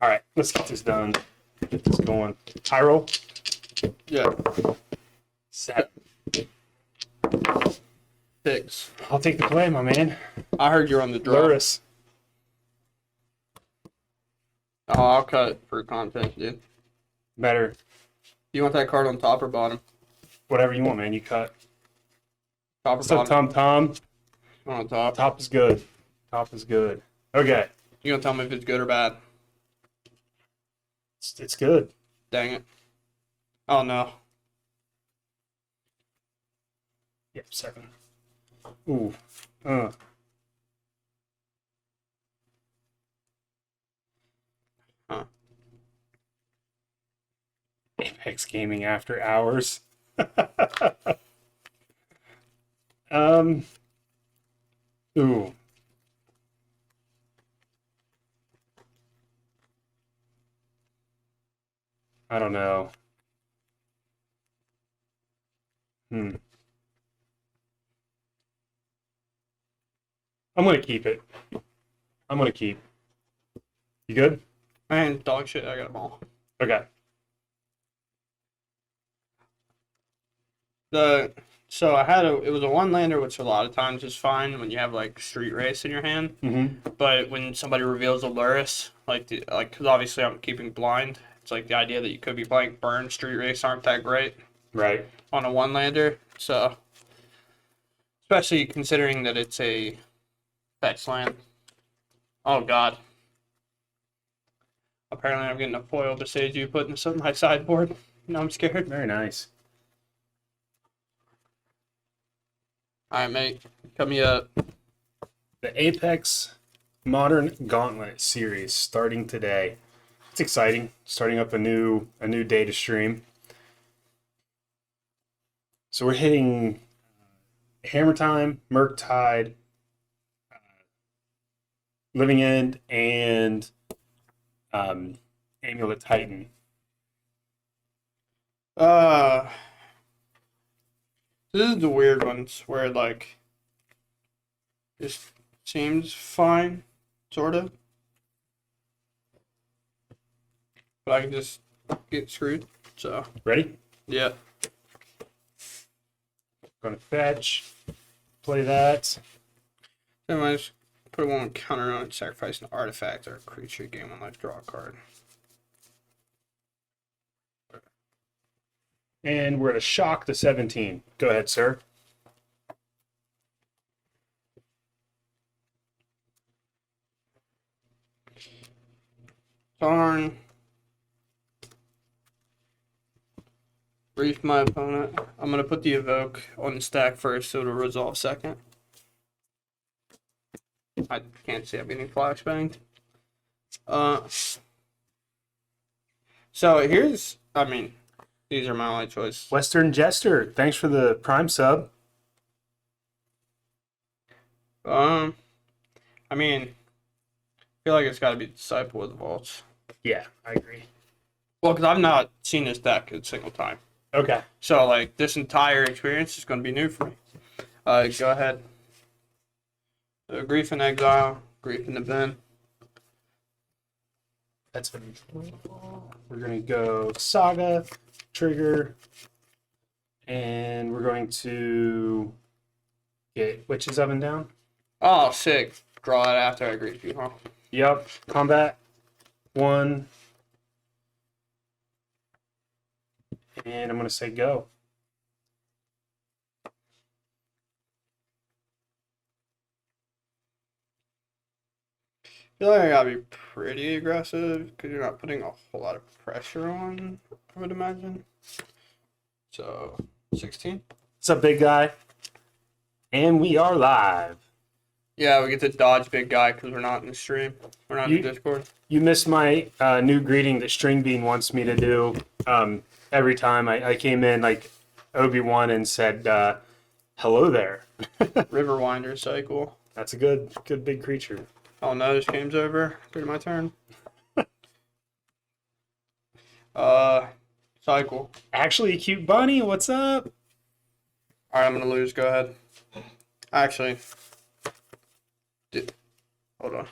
All right, let's get this done. Get this going. High roll. Yeah. Set. 6. I'll take the play, my man. I heard you're on the draw. Luris. Oh, I'll cut for content, dude. Better. You want that card on top or bottom? Whatever you want, man. You cut. Top or What's up, bottom? Tom? On top. Top is good. Top is good. Okay. You gonna tell me if it's good or bad? It's good. Dang it. Oh, no. Yep, 7. Ooh. Uh. Huh. Apex Gaming After Hours. um. Ooh. I don't know. I'm gonna keep it. I'm gonna keep. You good? Man, dog shit, I got them all. Okay. So I had it was a one-lander, which a lot of times is fine when you have, like, Street Race in your hand. Mm-hmm. But when somebody reveals a Luris, because obviously I'm keeping blind, it's like the idea that you could be playing Burn, Street Race aren't that great Right. on a one-lander. So, especially considering that it's a fetch land. Oh, God. Apparently I'm getting a foil Beseiju put in my sideboard. Now I'm scared. Very nice. Alright, mate. Cut me up. The Apex Modern Gauntlet series starting today. It's exciting. Starting up a new day to stream. So we're hitting Hammer Time, Murktide, Living End, and Amulet Titan. This is the weird ones where, like, just seems fine, sort of. But I can just get screwed, so. Ready? Yeah. Gonna fetch. Play that. Then I just put one counter on it, sacrifice an artifact or a creature, gain 1 life, draw a card. And we're at a shock to 17. Go ahead, sir. Darn. Brief my opponent. I'm going to put the evoke on the stack first so it'll resolve second. I can't see I'm getting flashbanged. So here's, I mean, these are my only choice. Western Jester, thanks for the Prime sub. I mean, I feel like it's got to be Disciple with the Vaults. Yeah, I agree. Well, because I've not seen this deck a single time. Okay. So, like, this entire experience is going to be new for me. Go ahead. Grief in Exile, Grief in the Bin. That's what we're going to go Saga, Trigger, and we're going to get Witch's Oven down. Oh, sick. Draw it after I grief you, huh? Yep. Combat. 1. And I'm going to say go. I feel like I gotta be pretty aggressive because you're not putting a whole lot of pressure on, I would imagine. So, 16? What's up, big guy? And we are live. Yeah, we get to dodge big guy because we're not in the stream. We're not in the Discord. You missed my new greeting that String Bean wants me to do. Every time I came in, like Obi-Wan, and said, hello there. Riverwinder cycle. That's a good big creature. Oh no, this game's over. Go to my turn. Cycle. Actually, a cute bunny. What's up? Alright, I'm gonna lose. Go ahead. Actually. Hold on.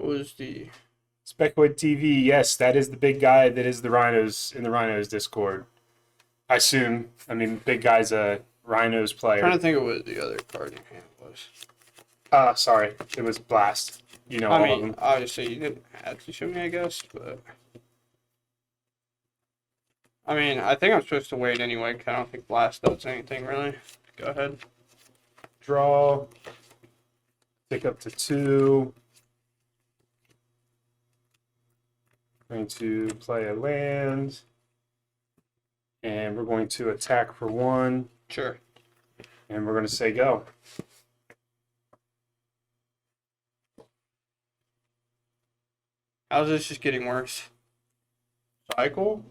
What was the... Specoid TV, yes, that is the big guy that is the Rhinos in the Rhinos Discord. I assume. I mean, big guy's a Rhinos I'm player. trying to think of what the other card in hand was. Sorry, it was Blast. You know I all mean, of them. obviously you didn't have to show me, I guess, but... I mean, I think I'm supposed to wait anyway, because I don't think Blast does anything, really. Go ahead. Draw. Pick up to 2. Going to play a land. And we're going to attack for 1. Sure. And we're going to say go. How's this just getting worse? Cycle?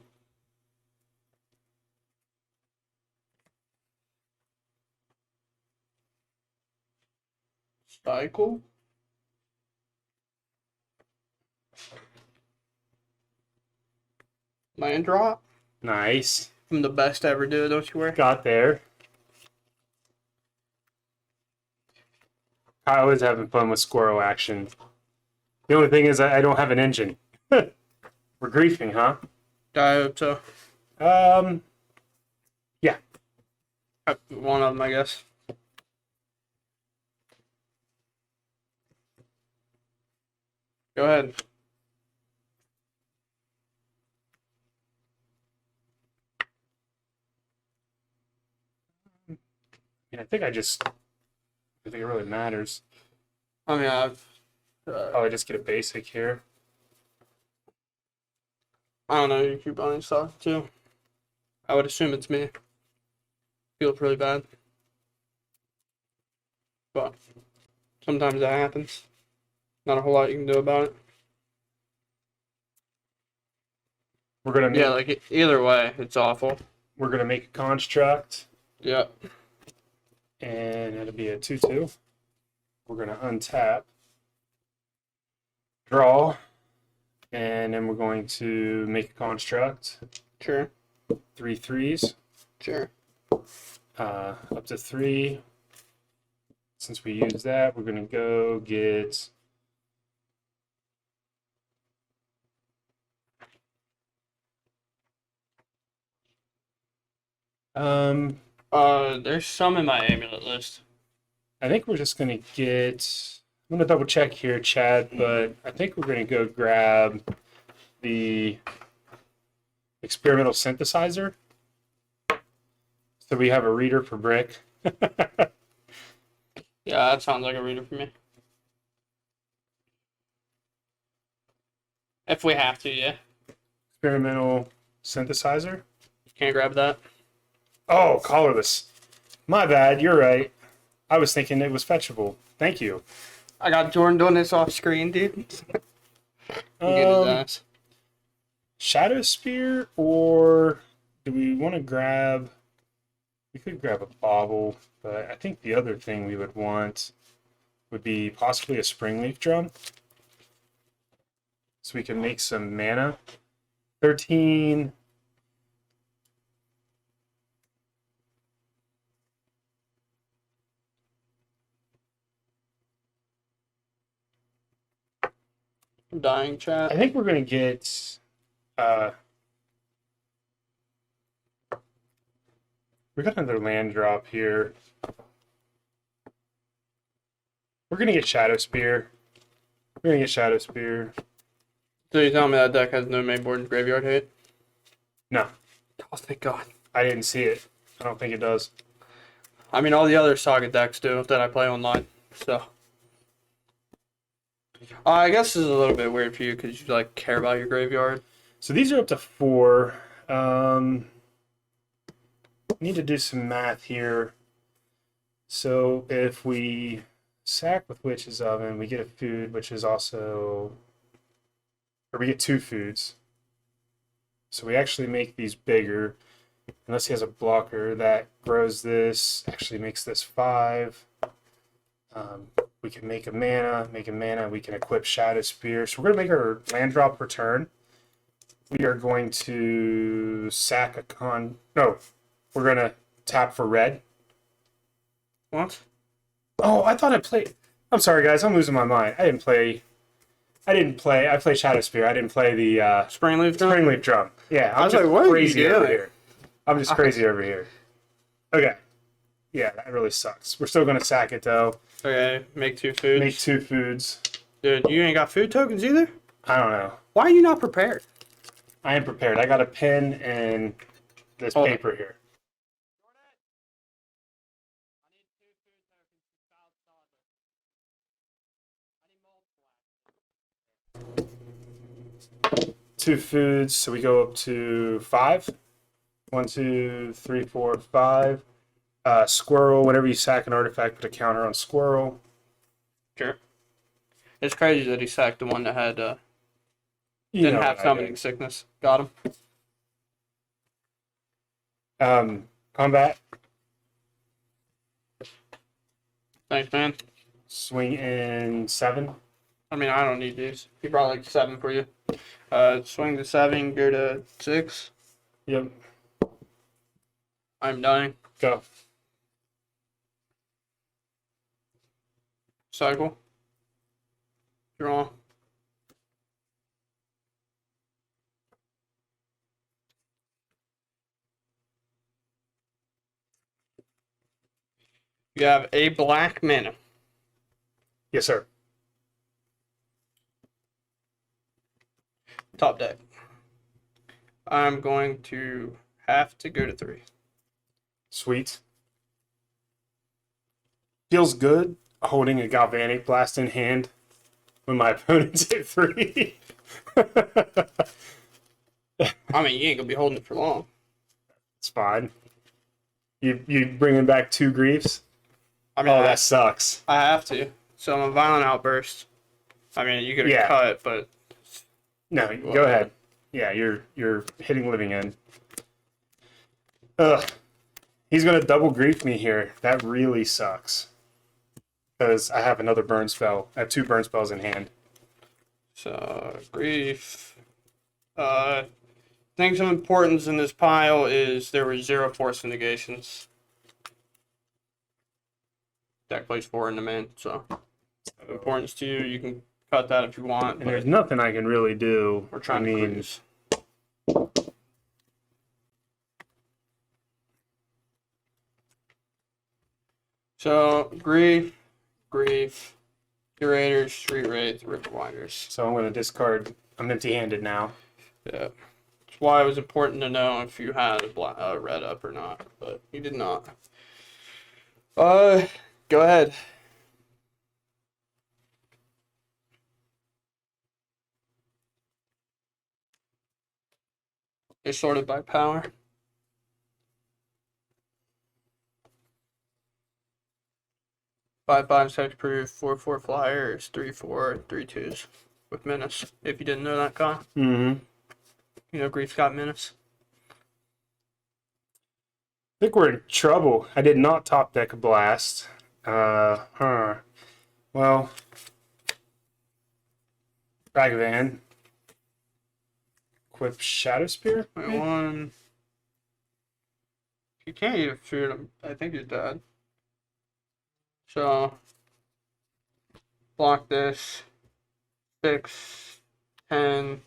Cycle? Land drop? Nice. I'm the best to ever do it, don't you worry? Got there. Kyle is having fun with squirrel action. The only thing is I don't have an engine. We're griefing, huh? I hope so. Yeah. One of them, I guess. Go ahead. Yeah, I think it really matters. I mean, I've... Probably just get a basic here. I don't know, you keep buying stock too. I would assume it's me. Feel pretty bad. But sometimes that happens. Not a whole lot you can do about it. We're gonna make, Yeah, like either way, it's awful. we're gonna make a construct, Yeah. and it'll be a 2/2. We're gonna untap, draw, and then we're going to make a construct. Sure. 3 3s. Sure. Up to 3. Since we use that, we're gonna go get There's some in my amulet list. I think we're just gonna get. I'm gonna double check here, Chad, but I think we're gonna go grab the experimental synthesizer. So we have a reader for brick. Yeah, that sounds like a reader for me. If we have to, yeah. Experimental synthesizer. Can't grab that. Oh, colorless. My bad. You're right. I was thinking it was fetchable. Thank you. I got Jordan doing this off screen, dude. Get his ass. Shadow Spear, or do we want to grab? We could grab a bauble, but I think the other thing we would want would be possibly a springleaf drum, so we can make some mana. 13. Dying chat. I think we're gonna get. We got another land drop here. We're gonna get Shadow Spear. We're gonna get Shadow Spear. So you telling me that deck has no main board and graveyard hate? No, Oh, thank God. I I didn't see it. I don't think it does. I mean, all the other Saga decks do that I play online. So, I guess this is a little bit weird for you because you like care about your graveyard. So these are up to 4. Need to do some math here. So if we sack with Witch's Oven, we get a food, which is also, or we get 2 foods. So we actually make these bigger. Unless he has a blocker that grows this, actually makes this 5. We can make a mana, we can equip Shadow Spear. So we're going to make our land drop return. We are going to sack a no, we're going to tap for red. What? Oh, I thought I played. I'm sorry, guys. I'm losing my mind. I didn't play I didn't play. I played Shadow Spear. I didn't play the Springleaf drum? Springleaf drum. Yeah, I I'm was just like, what are you crazy over doing? here. I'm just crazy over here. Okay. Yeah, that really sucks. We're still gonna sack it though. Okay, make 2 foods. Make 2 foods. Dude, you ain't got food tokens either? I don't know. Why are you not prepared? I am prepared. I got a pen and this Hold on. paper here. 2 foods, so we go up to 5. 1, 2, 3, 4, 5. Squirrel. Whenever you sack an artifact, put a counter on squirrel. Sure. It's crazy that he sacked the one that had You didn't know have what I summoning did. sickness. Got him. Combat. Thanks, man. Swing in 7. I mean, I don't need these. He brought like 7 for you. Swing to 7, go to 6. Yep. I'm dying. Go. Cycle. Draw. You have a black mana. Yes, sir. Top deck. I'm going to have to go to 3. Sweet. Feels good holding a galvanic blast in hand when my opponent's at 3. I mean, you ain't gonna be holding it for long. It's fine. You bringing back 2 griefs? I mean, Oh, that sucks. I have to. So I'm a violent outburst. I mean, you could Yeah. cut, but No, go ahead. Yeah, you're hitting living end. Ugh. He's gonna double grief me here. That really sucks. Because I have another burn spell. I have 2 burn spells in hand. so grief. Things of importance in this pile is there were 0 force negations. Deck plays 4 in the main, so of importance to you. You can cut that if you want. And there's nothing I can really do. We're trying to cruise. So grief, curators, street wraith, ripper winders. So I'm gonna discard. I'm empty-handed now. Yeah. That's why it was important to know if you had a red up or not, but you did not. Go ahead. It's sorted by power. Five sex proof, 4/4 flyers, 3/4, 3/2s with menace. If you didn't know that, Kyle, Mm-hmm. you know Grief's got menace. I think we're in trouble. I did not top deck a blast. Well, Ragavan. Equip Shadow Spear? Wait, 1. You can't even shoot him. I think you're dead. So, block this. 6, 10.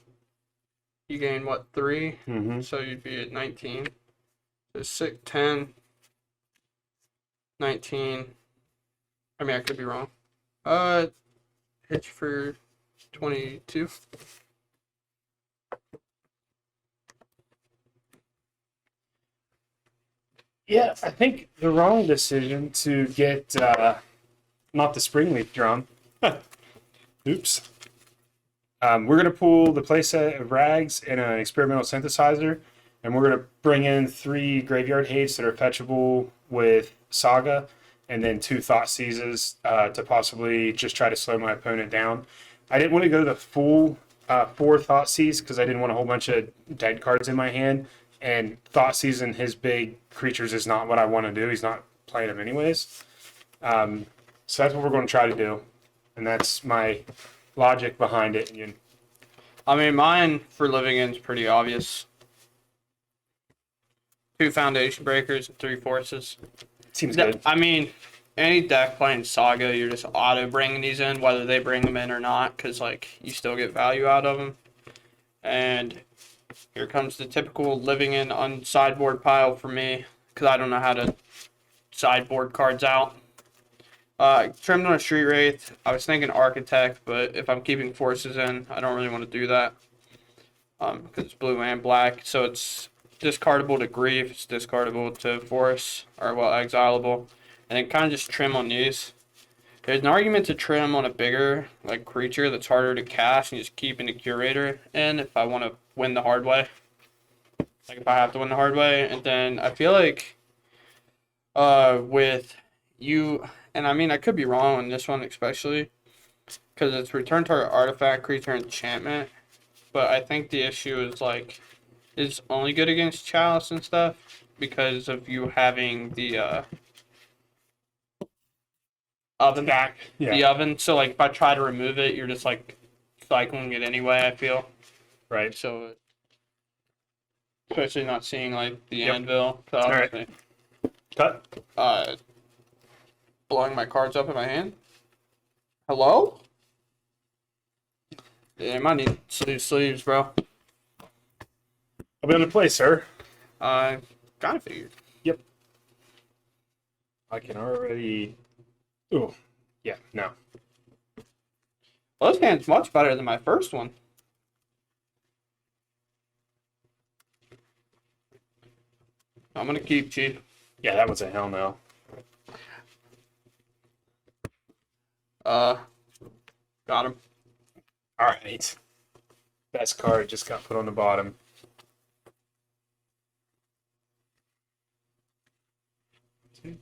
You gain what, 3? Mm-hmm. So you'd be at 19. So 6, 10, 19. I mean, I could be wrong. Hit you for 22. Yeah, I think the wrong decision to get not the Springleaf drum. Oops. We're gonna pull the playset of rags and an experimental synthesizer, and we're gonna bring in 3 graveyard hates that are fetchable with Saga, and then 2 thought seizes to possibly just try to slow my opponent down. I didn't want to go the full 4 thought seize because I didn't want a whole bunch of dead cards in my hand. And thought seizing his big creatures is not what I want to do. He's not playing them anyways. So that's what we're going to try to do, and that's my logic behind it. I mean, mine for living in is pretty obvious. 2 foundation breakers and 3 forces. Seems good. I mean, any deck playing Saga, you're just auto bringing these in, whether they bring them in or not, because like you still get value out of them. And here comes the typical living in on sideboard pile for me, because I don't know how to sideboard cards out. Trimmed on a Street Wraith. I was thinking Architect, but if I'm keeping forces in, I don't really want to do that. Because it's blue and black, so it's discardable to Grief, it's discardable to Force, or well, exilable. And then kind of just trim on these. There's an argument to trim on a bigger like creature that's harder to cast and just keeping the Curator in if I want to win the hard way. Like if I have to win the hard way. And then I feel like with you, and I mean I could be wrong on this one especially, because it's return target artifact, creature, enchantment. But I think the issue is like it's only good against Chalice and stuff because of you having the oven Back. Yeah. the oven. So like if I try to remove it, you're just like cycling it anyway, I feel. Right. So especially not seeing like the Yep. Anvil. So All right. Cut. Blowing my cards up in my hand. Hello? Yeah, might need sleeves, bro. I'll be on the play, sir. Kind of figured. Yep. I can already. Oh, yeah. No. Well, this hand's much better than my first one. I'm gonna keep Chief. Yeah, that was a hell no. Got him. All right. Best card just got put on the bottom. Two, three,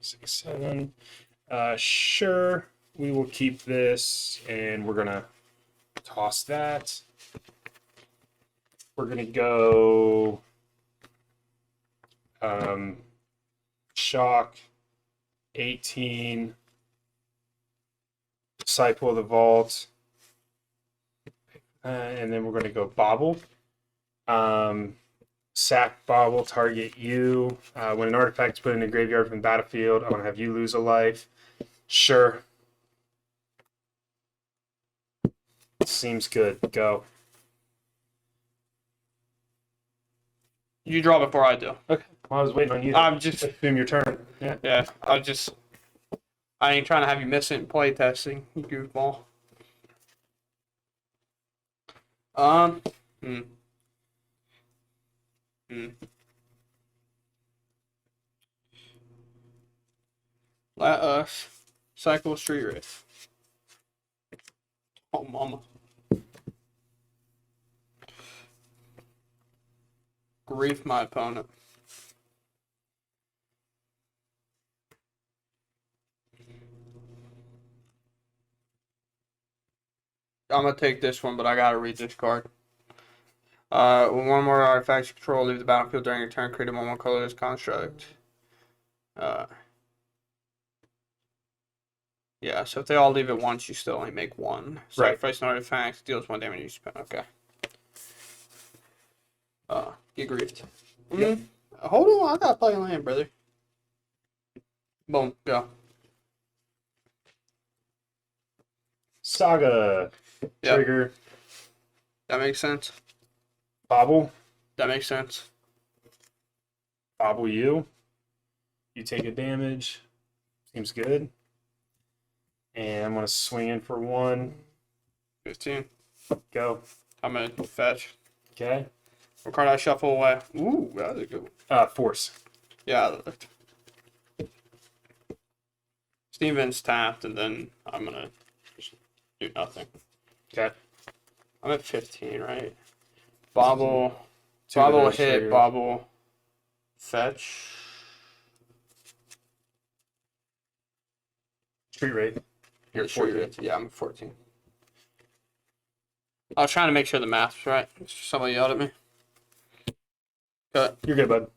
6, 7. Sure. We will keep this, and we're gonna toss that. We're gonna go shock 18. Disciple of the Vault. And then we're going to go Bobble. Sack Bobble, target you. When an artifact is put in the graveyard from the battlefield, I want to have you lose a life. Sure. Seems good. Go. You draw before I do. Okay. Well, I was waiting on you. I'm just. Assume your turn. Yeah. Yeah, I ain't trying to have you miss it in playtesting, you goofball. Hmm. Let us cycle Street Wraith. Oh, mama. Grief my opponent. I'm gonna take this one, but I gotta read this card. When one more artifact you control leave the battlefield during your turn, create a 1/1 colorless construct. Yeah, so if they all leave at once, you still only make one. Sacrifice an artifact, deals 1 damage you spend. Okay. Get griefed. Yep. Hold on, I gotta play land, brother. Boom, go. Saga. Yep. Trigger. That makes sense. Bobble. That makes sense. Bobble you. You take a damage. Seems good. And I'm going to swing in for 1. 15. Go. I'm gonna fetch. Okay. What card I shuffle away? Ooh, that was a good one. Force. Yeah. Steven's tapped, and then I'm gonna just do nothing. Okay. I'm at 15, right? Bobble. Two of Bobble those hit, triggers. bobble. Fetch. Street Wraith. You're 14. Yeah, I'm at 14. I was trying to make sure the math was right. Somebody yelled at me. Cut. You're good, bud.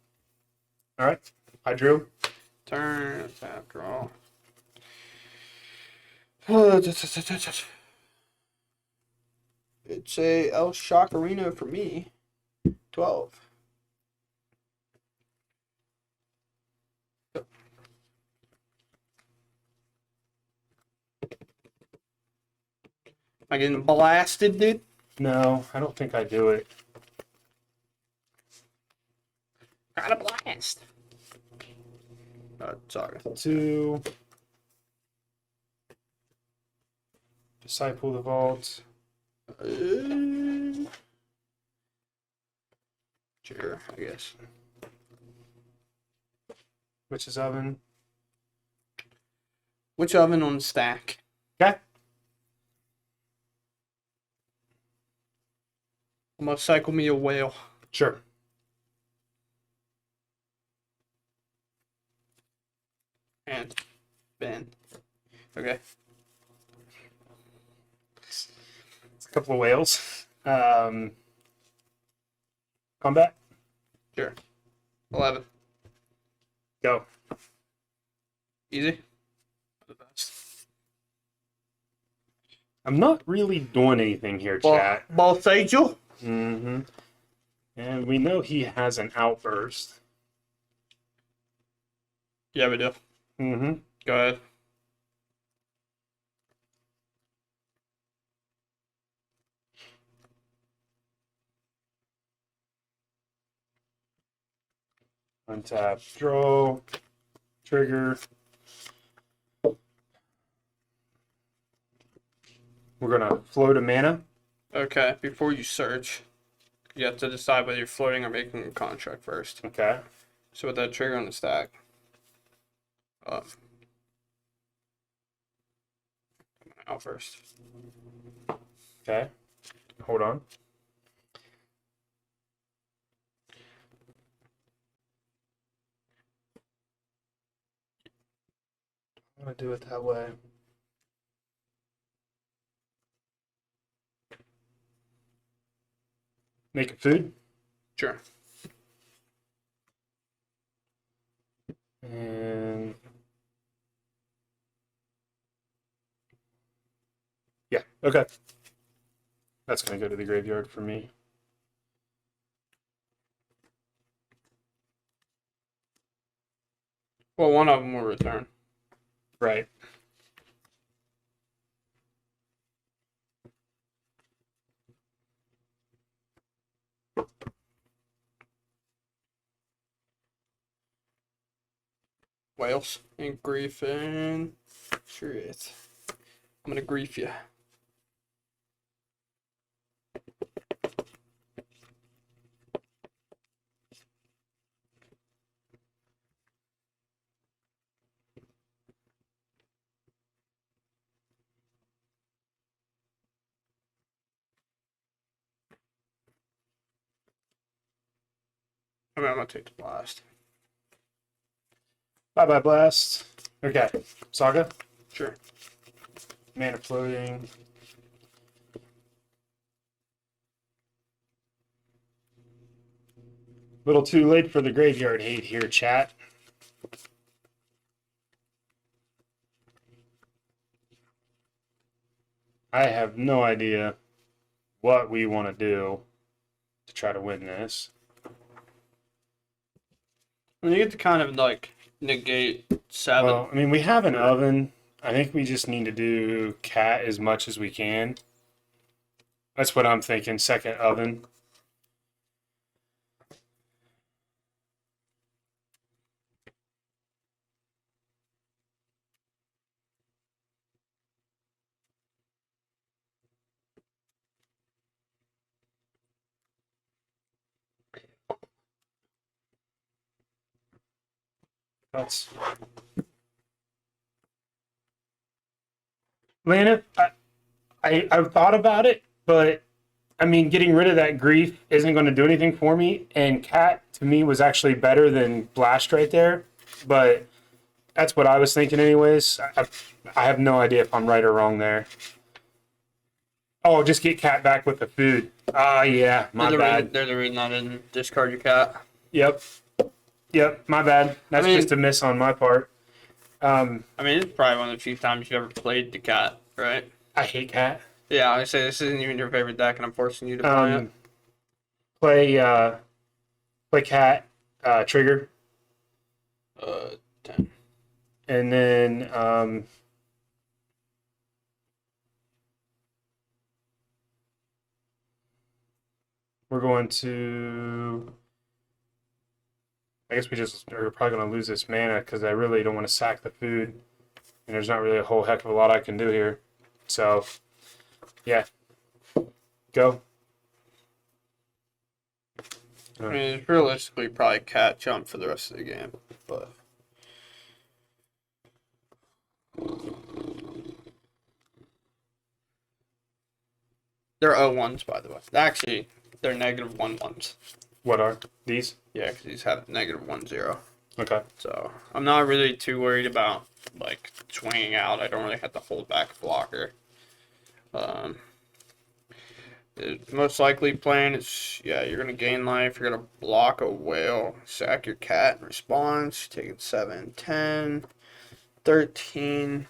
All right. I drew. Turn. Tap. Draw. It's a El Shockarino for me. 12. I getting blasted, dude? No, I don't think I do it. Got a blast. Sorry. 2. Disciple the vault. Sure, I guess. Witch's oven. Which oven on the stack? Okay. I'm gonna cycle me a whale. Sure. And Ben. Okay. It's a couple of whales. Combat. Sure. 11. Go. Easy. I'm not really doing anything here, Ball, chat. ball Sagel. Mm-hmm. And we know he has an outburst. Yeah, we do. Mm-hmm. Go ahead. Untap, draw, trigger. We're gonna float a mana. Okay, before you search, you have to decide whether you're floating or making a contract first. Okay. So with that trigger on the stack, out first. Okay. Hold on. I'm gonna do it that way. Make it food. Sure. And yeah, okay. That's gonna go to the graveyard for me. Well, one of them will return. Right. Wales and grief and shit. I'm gonna grief you. I mean, I'm gonna take the blast. Bye bye blast. Okay. Saga. Sure. Mana floating. Little too late for the graveyard hate here, chat. I have no idea what we want to do to try to win this. I mean, you get to kind of like negate 7. Well, I mean, we have an oven. I think we just need to do cat as much as we can. That's what I'm thinking. Second oven. That's Lana. I've thought about it, but I mean, getting rid of that grief isn't going to do anything for me. And cat to me was actually better than blast right there, but that's what I was thinking, anyways. I have no idea if I'm right or wrong there. Oh, just get cat back with the food. Ah, yeah, my bad. There's a reason I didn't discard your cat. Yep. Yep, my bad. That's just a miss on my part. I mean, it's probably one of the few times you've ever played the cat, right? I hate cat. Yeah, I say this isn't even your favorite deck, and I'm forcing you to play it. Play cat, trigger. 10. And then we're going to. I guess we just are probably going to lose this mana because I really don't want to sack the food. And there's not really a whole heck of a lot I can do here. So, yeah. Go. I mean, it's realistically probably cat jump for the rest of the game, but they're 0-1s, by the way. Actually, they're -1-1s. What are these? Yeah, because these have -1-0. Okay. So I'm not really too worried about like swinging out. I don't really have to hold back a blocker. Most likely plan is, yeah, you're gonna gain life. You're gonna block a whale, sack your cat in response. Taking 7, 10, 13.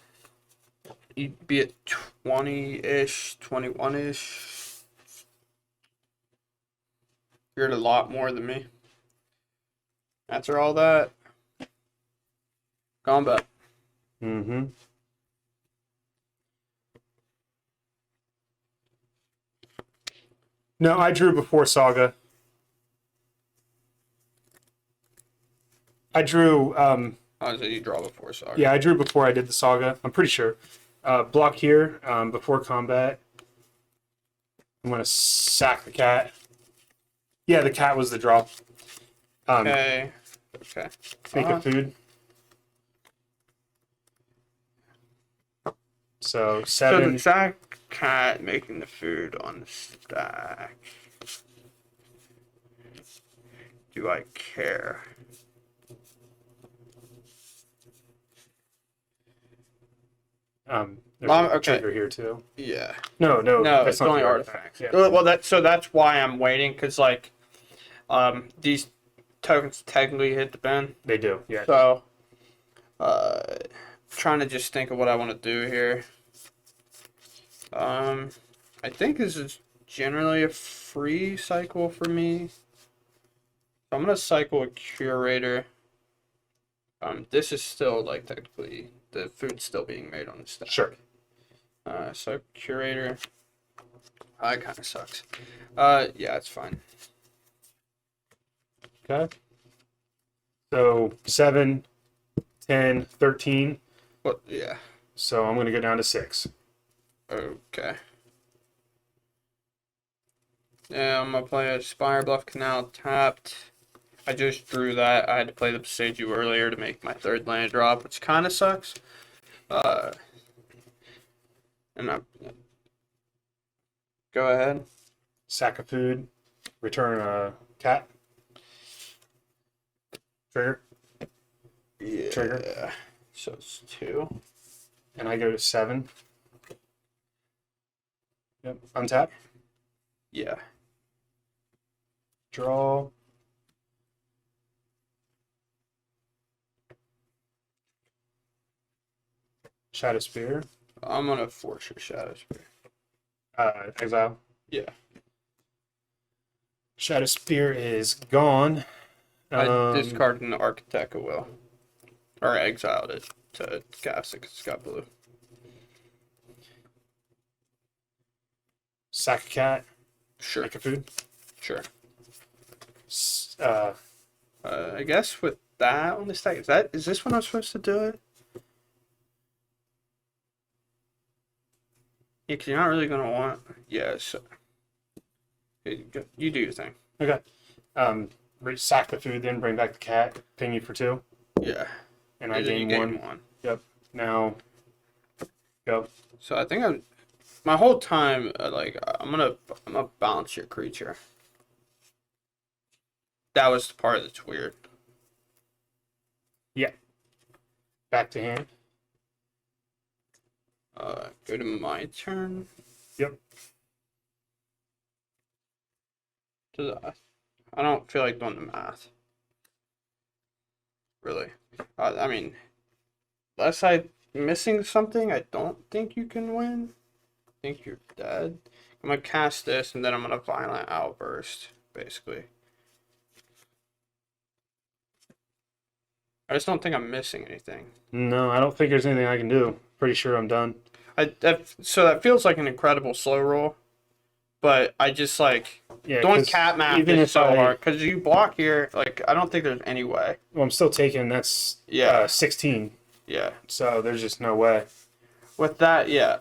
You'd be at 20-ish, 21-ish. You're at a lot more than me. After all that, combat. Mm-hmm. No, I drew before Saga. I drew. Oh, so you draw before Saga. Yeah, I drew before I did the Saga. I'm pretty sure. Block here before combat. I'm gonna sack the cat. Yeah, the cat was the draw. Okay. Make a food. So 7. So the sack cat making the food on the stack. Do I care? There's a okay. trigger here too. Yeah. No, No, that's it's not only the artifacts. Yeah. Well, that's why I'm waiting, because like, these tokens technically hit the bin. They do. Yeah. So, trying to just think of what I want to do here. I think this is generally a free cycle for me. So I'm gonna cycle a curator. This is still like technically the food's still being made on the stack. Sure. So curator. It kind of sucks. Yeah, it's fine. Okay. So 7, 10, 13. Well, yeah. So I'm going to go down to 6. Okay. Yeah, I'm gonna play a Spire Bluff Canal tapped. I just drew that. I had to play the Beseiju earlier to make my third land drop, which kind of sucks. And I go ahead. Sack of food. Return a cat. Trigger. Yeah. Trigger. So it's 2. And I go to 7. Yep. Untap. Yeah. Draw. Shadow Spear. I'm gonna force your Shadow Spear. Exile. Yeah. Shadow Spear is gone. I discarded an Architect of Will. Or exiled it to cast it because it's got blue. Sack a cat. Sure. Make a food. Sure. Uh, I guess with that on the stack, is this when I'm supposed to do it? Yeah, because you're not really gonna want. Yeah, so you do your thing. okay. Sack the food, then bring back the cat. Ping you for 2. Yeah. And I And then you gain 1. Yep. Now, go. So I think my whole time I'm gonna bounce your creature. That was the part that's weird. Yeah. Back to hand. Go to my turn. Yep. I don't feel like doing the math. Really. I mean, unless I'm missing something, I don't think you can win. I think you're dead. I'm gonna cast this and then I'm gonna Violent Outburst, basically. I just don't think I'm missing anything. No, I don't think there's anything I can do. Pretty sure I'm done. So that feels like an incredible slow roll, but I just like Yeah, Doing 'cause cat math even is if so I- hard because you block here. Like I don't think there's any way. Well, I'm still taking that's Yeah. 16. Yeah. So there's just no way. With that, yeah,